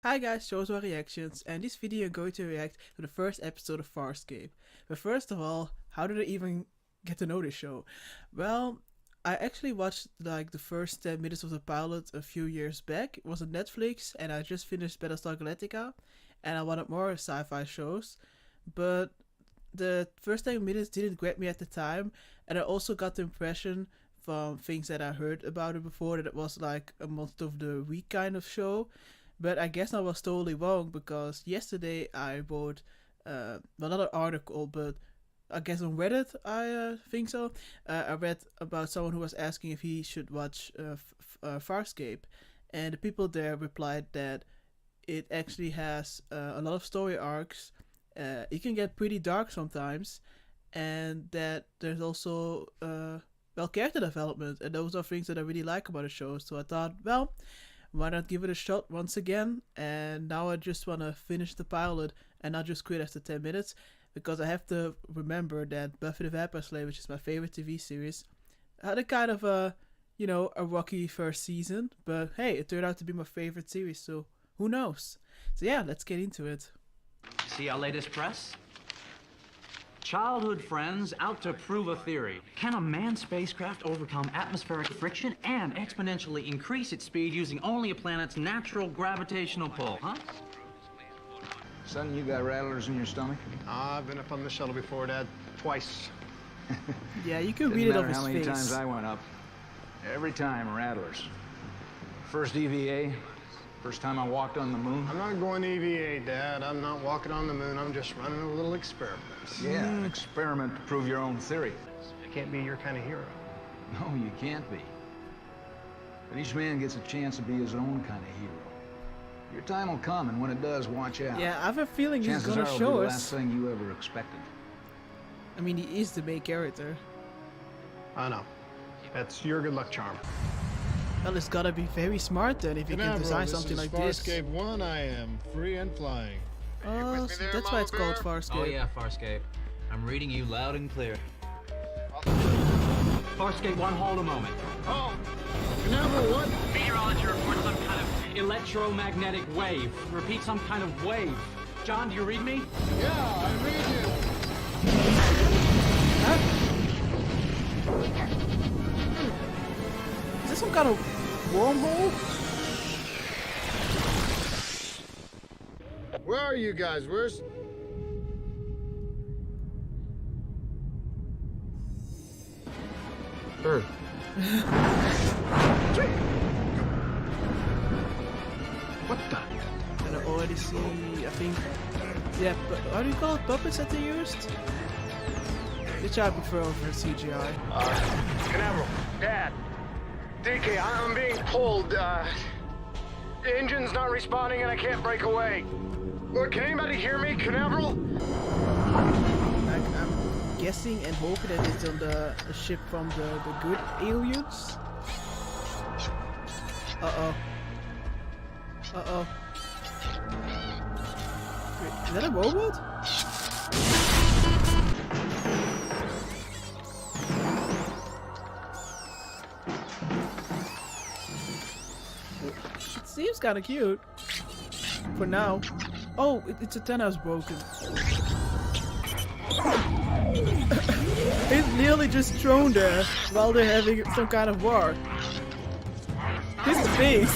Hi guys, Joshua Reactions, and this video I'm going to react to the first episode of Farscape. But first of all, how did I even get to know this show? Well, I actually watched like the first 10 minutes of the pilot a few years back. It was on Netflix and I just finished Battlestar Galactica and I wanted more sci-fi shows. But the first 10 minutes didn't grab me at the time, and I also got the impression from things that I heard about it before that it was like a monster of the week kind of show. But I guess I was totally wrong, because yesterday I wrote another article, but I guess on Reddit, I think so. I read about someone who was asking if he should watch Farscape, and the people there replied that it actually has a lot of story arcs. It can get pretty dark sometimes, and that there's also character development, and those are things that I really like about the show. So I thought, well, why not give it a shot once again? And now I just want to finish the pilot and not just quit after 10 minutes, because I have to remember that Buffy the Vampire Slayer, which is my favorite TV series, had a kind of a rocky first season, but hey, it turned out to be my favorite series, so who knows? So yeah, let's get into it. See our latest press? Childhood friends out to prove a theory. Can a manned spacecraft overcome atmospheric friction and exponentially increase its speed using only a planet's natural gravitational pull, huh? Son, you got rattlers in your stomach? I've been up on the shuttle before, Dad. Twice. Yeah, you can read it off his how many face. times I went up. Every time, rattlers. First EVA, first time I walked on the moon. I'm not going to EVA, Dad. I'm not walking on the moon. I'm just running a little experiment. Yeah, an experiment to prove your own theory. I can't be your kind of hero. No, you can't be. But each man gets a chance to be his own kind of hero. Your time will come, and when it does, watch out. Yeah, I have a feeling he's Chances gonna are it'll show be the us. last thing you ever expected. I mean, he is the main character. I know. That's your good luck charm. Well, it's gotta be very smart then if you can design something like this. Farscape 1, I am free and flying. Oh, so that's why it's called Farscape. Oh yeah, Farscape. I'm reading you loud and clear. Farscape 1, hold a moment. Oh, number one. Meteorology reports some kind of electromagnetic wave. Repeat, some kind of wave. John, do you read me? Yeah, I read you. Huh? Is this some kind of wormhole? Where are you guys? Where's... Earth. What the? And I already see, I think, yeah, but how do you call it? Puppets that they used? Which I prefer over CGI. Canaveral. Dad. DK, I'm being pulled. The engine's not responding and I can't break away. Look, can anybody hear me, Canaveral? Like, I'm guessing and hoping that it's on the ship from the good aliens. Uh-oh. Uh-oh. Wait, is that a robot? It seems kind of cute. For now. Oh, its antenna's broken. It's nearly just thrown there while they're having some kind of war. His face.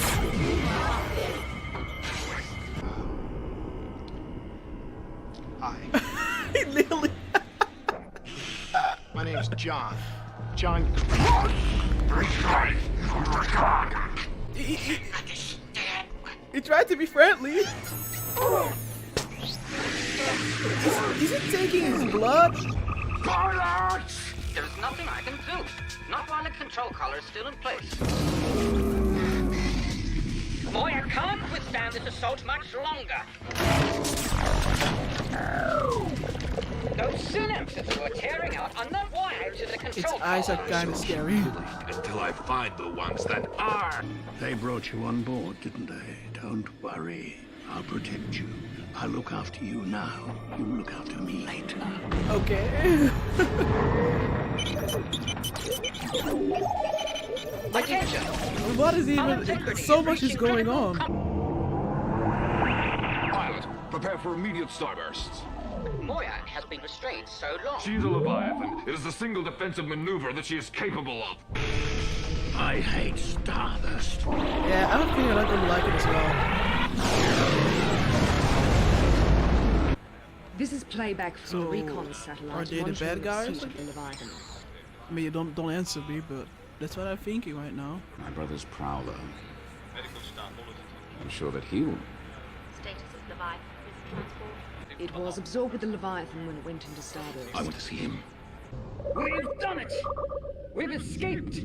Hi. He nearly. My name's John. John. He tried to be friendly. Is it taking his blood? There's nothing I can do. Not while the control collar is still in place. Boy, I can't withstand this assault much longer. Those synapses you are tearing out are not wired to the Its control eyes are collar. kind of scary. Until I find the ones that are. They brought you on board, didn't they? Don't worry. I'll protect you. I'll look after you now. You look after me later. Okay. Attention! What is even? So much is going on. Prepare for immediate starbursts. Moya has been restrained so long. She's a Leviathan. It is the single defensive maneuver that she is capable of. I hate Starburst. Yeah, I have a feeling I'm gonna like it as well. This is playback from So, a recon satellite. are they the monitoring bad guys? pursuit of the Leviathan. I mean, you don't answer me, but that's what I'm thinking right now. My brother's Prowler. I'm sure that he will. Status of Leviathan transport. It was absorbed with the Leviathan when it went into Starburst. I want to see him. We've done it! We've escaped!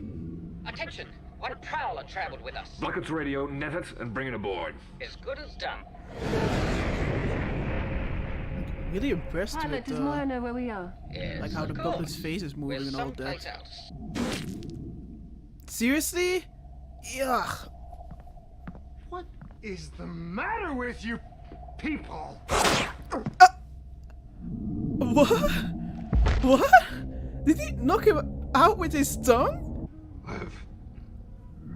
Attention! One prowler traveled with us. Bucket's radio, net it, and bring it aboard. As good as done. Really impressed Pilot, does with Moya know where we are? Yes, like how the of puppet's course. face is We're moving and all that. someplace else. Seriously? Yuck. What is the matter with you people? What? What? Did he knock him out with his tongue? I've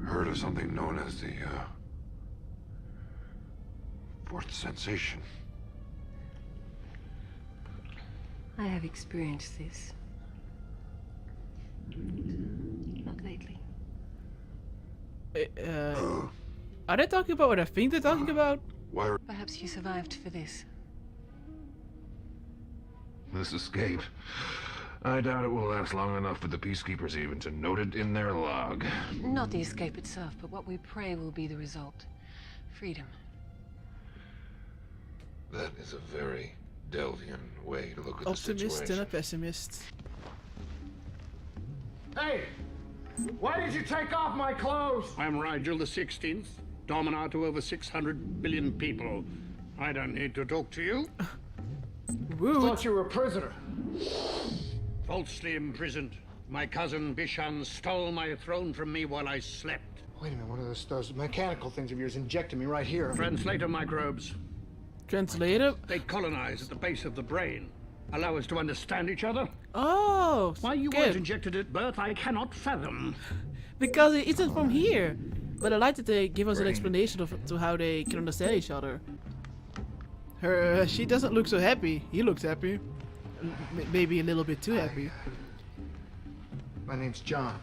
heard of something known as the, fourth sensation. I have experienced this. Not lately. Are they talking about what I think they're talking about? Why Perhaps you survived for this. this escape? I doubt it will last long enough for the Peacekeepers even to note it in their log. Not the escape itself, but what we pray will be the result. Freedom. That is a very Delvian way to look at the Optimist situation. and a pessimist. Hey! Why did you take off my clothes? I'm Rigel the 16th, Dominar to over 600 billion people. I don't need to talk to you. Rude. Thought you were a prisoner. Falsely imprisoned. My cousin Bishan stole my throne from me while I slept. Wait a minute, one of those mechanical things of yours injected me right here. Translator microbes. Translator? They colonize at the base of the brain. Allow us to understand each other. Oh, Why you good. weren't injected at birth, I cannot fathom. Because it isn't from here. But I like that they give us an explanation of to how they can understand each other. She doesn't look so happy. He looks happy. Maybe a little bit too happy. My name's John.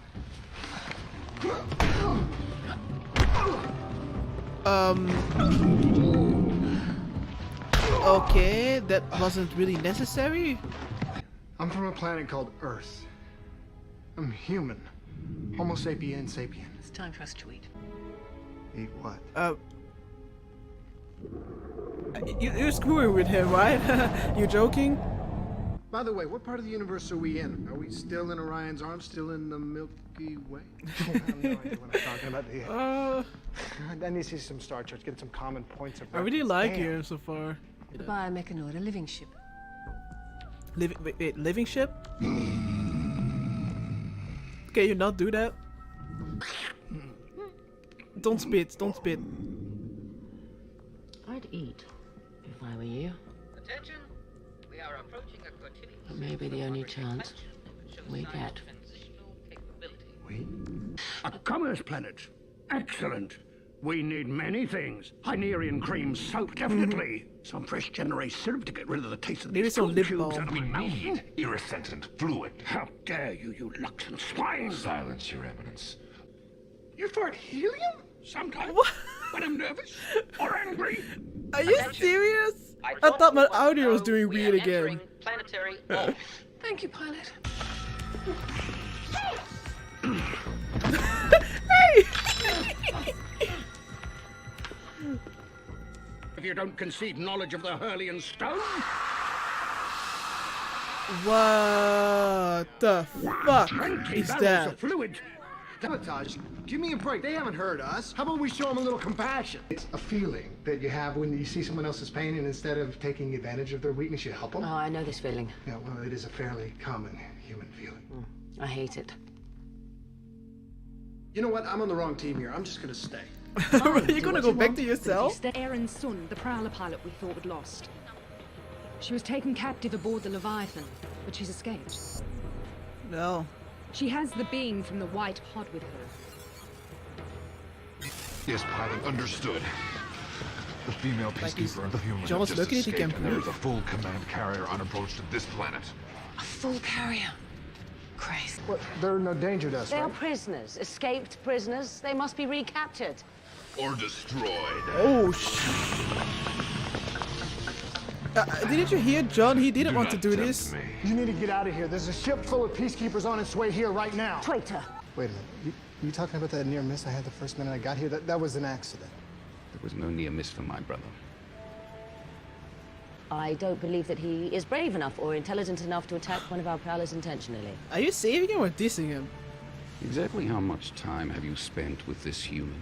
Okay, that wasn't really necessary. I'm from a planet called Earth. I'm human. Homo sapien sapien. It's time for us to eat. Eat what? You're screwing with him, right? You joking? By the way, what part of the universe are we in? Are we still in Orion's Arm? Still in the Milky Way? I have no idea what I'm talking about. I need to see some star charts, get some common points of I really reference. like Damn. you so far. The biomechanoid, a living ship. Wait, living ship? Can you not do that? Don't spit, don't spit. I'd eat if I were you. Attention! We are approaching a quotidian. It may be the only chance we get. A commerce planet. Excellent. We need many things. Hynerian cream soap, definitely. Some fresh generate syrup to get rid of the taste of Maybe these some food lip tubes balm. out of my mouth. Irresentient fluid. How dare you, you Luxon swine! Silence, Your Eminence. You fart helium? Sometimes. What? When I'm nervous or angry. Are you serious? I thought my audio was doing weird again. Planetary orbit. Thank you, pilot. If you don't concede knowledge of the Hurlian stone, What the fuck 20 is barrels that? of fluid. Sabotage. Give me a break. They haven't hurt us. How about we show them a little compassion? It's a feeling that you have when you see someone else's pain, and instead of taking advantage of their weakness, you help them. Oh, I know this feeling. Yeah, well, it is a fairly common human feeling. I hate it. You know what? I'm on the wrong team here. I'm just gonna stay. You're gonna go back to yourself? That Aaron Sun, the prowler pilot we thought we'd lost. She was taken captive aboard the Leviathan, but she's escaped. No. She has the being from the White Pod with her. Yes, pilot, understood. The female Like he's peacekeeper and the human John's have just looking at the escaped, and there camera. is a full command carrier on approach to this planet. A full carrier. Christ. What? They're no danger to us, They are right? prisoners, escaped prisoners. They must be recaptured. Or destroyed. Oh, didn't you hear, John? He didn't want to do this. You need to get out of here. There's a ship full of peacekeepers on its way here right now. Traitor. Wait a minute. You talking about that near miss I had the first minute I got here? That was an accident. There was no near miss for my brother. I don't believe that he is brave enough or intelligent enough to attack one of our prowlers intentionally. Are you saving him or dissing him? Exactly how much time have you spent with this human?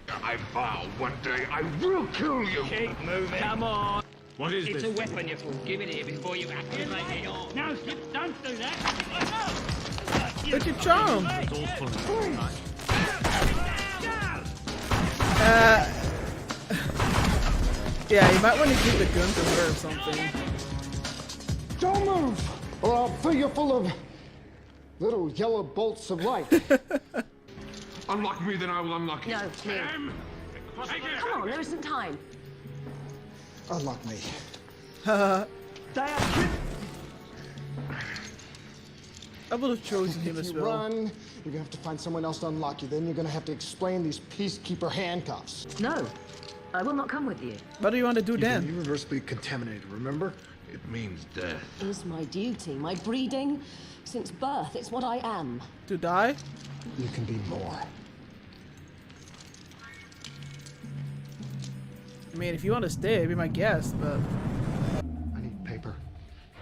I vow one day I will kill you. Keep moving. Come on. What is It's this? a weapon, you fool. Give it here before you activate it. No, don't do that. Look at Charm. Yeah, you might want to give the gun to her or something. Don't move, or I'll fill you full of little yellow bolts of light. Unlock me, then I will unlock you. No, me. Come on, there isn't time. Unlock me. I would have chosen him If as you well. run, you're gonna have to find someone else to unlock you. Then you're gonna have to explain these peacekeeper handcuffs. No, I will not come with you. What do you want to do then? Irreversibly contaminated, remember? It means death. It is my duty, my breeding. Since birth, it's what I am. To die? You can be more. I mean, if you want to stay, be my guest, but I need paper.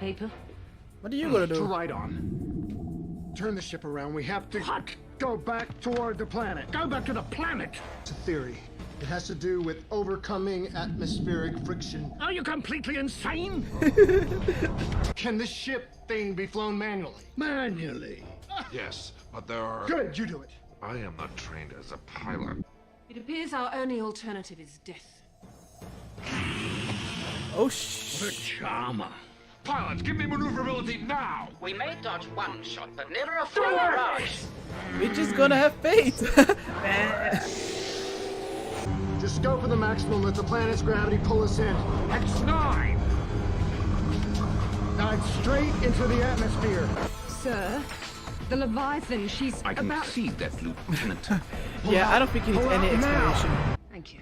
Paper? what are you gonna To do? write on. Turn the ship around. We have to go back toward the planet. Go back to the planet. It's a theory. It has to do with overcoming atmospheric friction. Are you completely insane? Can this ship thing be flown manually? Manually. Yes, but there are... Good, you do it. I am not trained as a pilot. It appears our only alternative is death. Oh, The charmer. Pilots, give me maneuverability now! We may dodge one shot, but never a full barrage. we're just gonna have fate. Just go for the maximum. Let the planet's gravity pull us in. X9. Dive straight into the atmosphere. Sir, the Leviathan, she's I can about... see that, Lieutenant. Yeah, I don't think he needs any explanation. Thank you.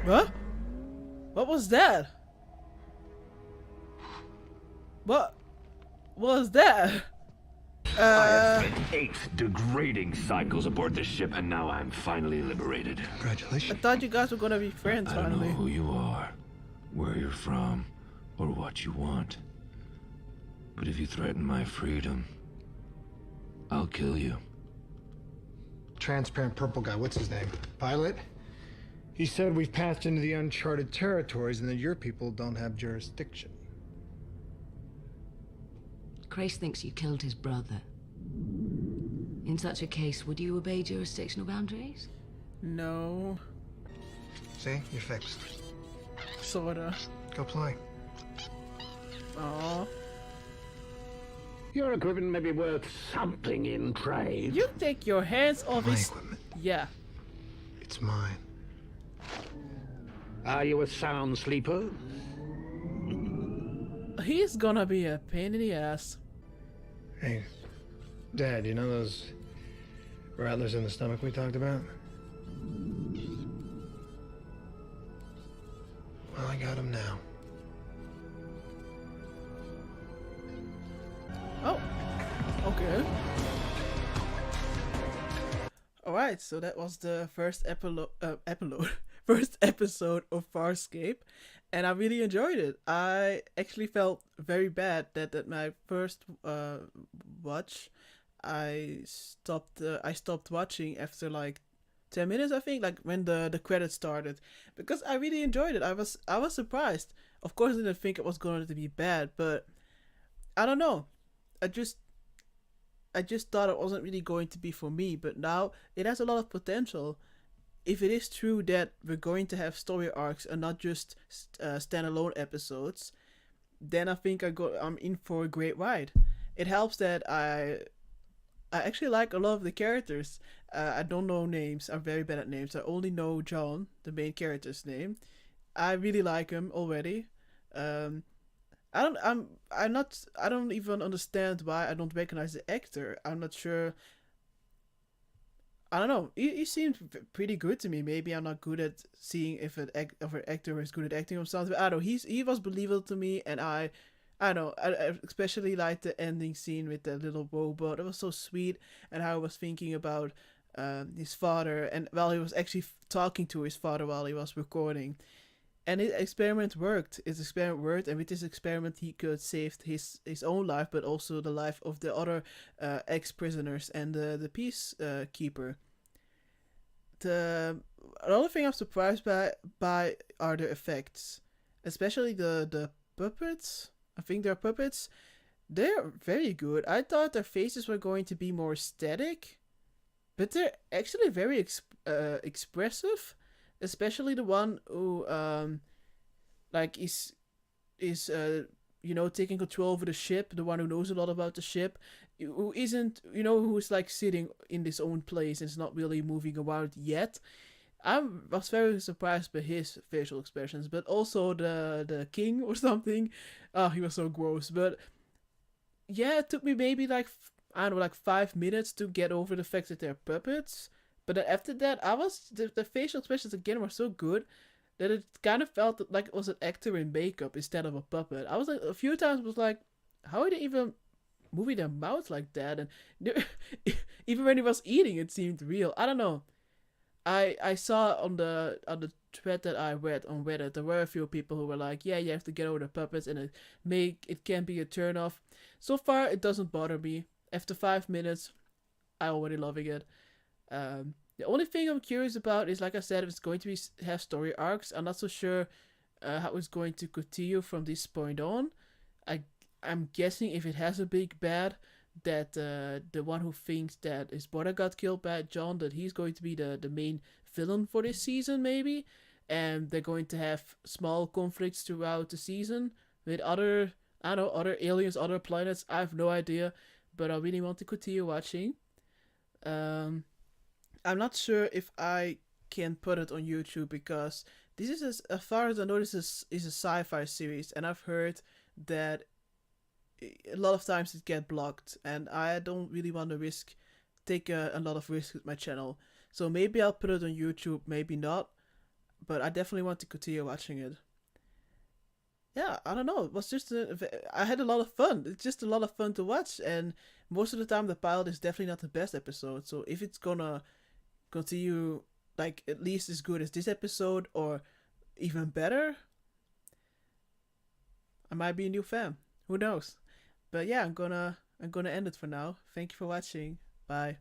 What? What was that? What was that? I have spent 8 degrading cycles aboard this ship, and now I'm finally liberated. I Congratulations. thought you guys were gonna be friends I don't know finally. who you are, where you're from, or what you want. But if you threaten my freedom, I'll kill you. Transparent purple guy. What's his name? Pilot? He said we've passed into the uncharted territories and that your people don't have jurisdiction. Grace thinks you killed his brother. In such a case, would you obey jurisdictional boundaries? No, See? You're fixed. sorta. Go play. Aw. Your equipment may be worth something in trade. You take your hands off My his... equipment. Yeah. It's mine. Are you a sound sleeper? He's gonna be a pain in the ass. Hey, Dad, you know those rattlers in the stomach we talked about? Well, I got them now. Oh, okay. Alright, so that was the first first episode of Farscape, and I really enjoyed it. I actually felt very bad that my first watch, I stopped watching after like 10 minutes, I think, like when the credits started, because I really enjoyed it. I was surprised. Of course, I didn't think it was going to be bad, but I don't know. I just thought it wasn't really going to be for me, but now it has a lot of potential. If it is true that we're going to have story arcs and not just standalone episodes, then I think I'm in for a great ride. It helps that I actually like a lot of the characters. I don't know names. I'm very bad at names. I only know John, the main character's name. I really like him already. Um, I'm not. I don't even understand why I don't recognize the actor. I'm not sure. I don't know. He seemed pretty good to me. Maybe I'm not good at seeing if an actor is good at acting or something. But I don't know. He was believable to me, and I don't know. I especially like the ending scene with the little robot. It was so sweet, and how I was thinking about his father, and while he was actually talking to his father while he was recording. And his experiment worked. His experiment worked, and with this experiment, he could save his own life, but also the life of the other ex-prisoners and the peacekeeper. The another thing I'm surprised by are the effects, especially the puppets. I think they're puppets. They're very good. I thought their faces were going to be more static, but they're actually very expressive. Especially the one who like is taking control over the ship, the one who knows a lot about the ship, who isn't who's like sitting in his own place and is not really moving around yet. I was very surprised by his facial expressions, but also the king or something. Oh, he was so gross. But yeah, it took me maybe like I don't know, like 5 minutes to get over the fact that they're puppets. But then after that, the facial expressions again were so good that it kind of felt like it was an actor in makeup instead of a puppet. I was like a few times was like, how are they even moving their mouth like that? And even when he was eating, it seemed real. I don't know. I saw on the thread that I read on Reddit, there were a few people who were like, yeah, you have to get over the puppets and it can be a turn off. So far, it doesn't bother me. After 5 minutes, I already loving it. The only thing I'm curious about is, like I said, if it's going to have story arcs. I'm not so sure how it's going to continue from this point on. I'm guessing if it has a big bad, that the one who thinks that his brother got killed by John, that he's going to be the main villain for this season, maybe. And they're going to have small conflicts throughout the season with other aliens, other planets. I have no idea, but I really want to continue watching. I'm not sure if I can put it on YouTube because this is, as far as I know, this is a sci-fi series, and I've heard that a lot of times it get blocked, and I don't really want to take a lot of risk with my channel. So maybe I'll put it on YouTube, maybe not, but I definitely want to continue watching it. Yeah, I don't know. It was just I had a lot of fun. It's just a lot of fun to watch, and most of the time the pilot is definitely not the best episode. So if it's gonna continue like at least as good as this episode or even better, I might be a new fan. Who knows? But yeah, I'm gonna end it for now. Thank you for watching. Bye.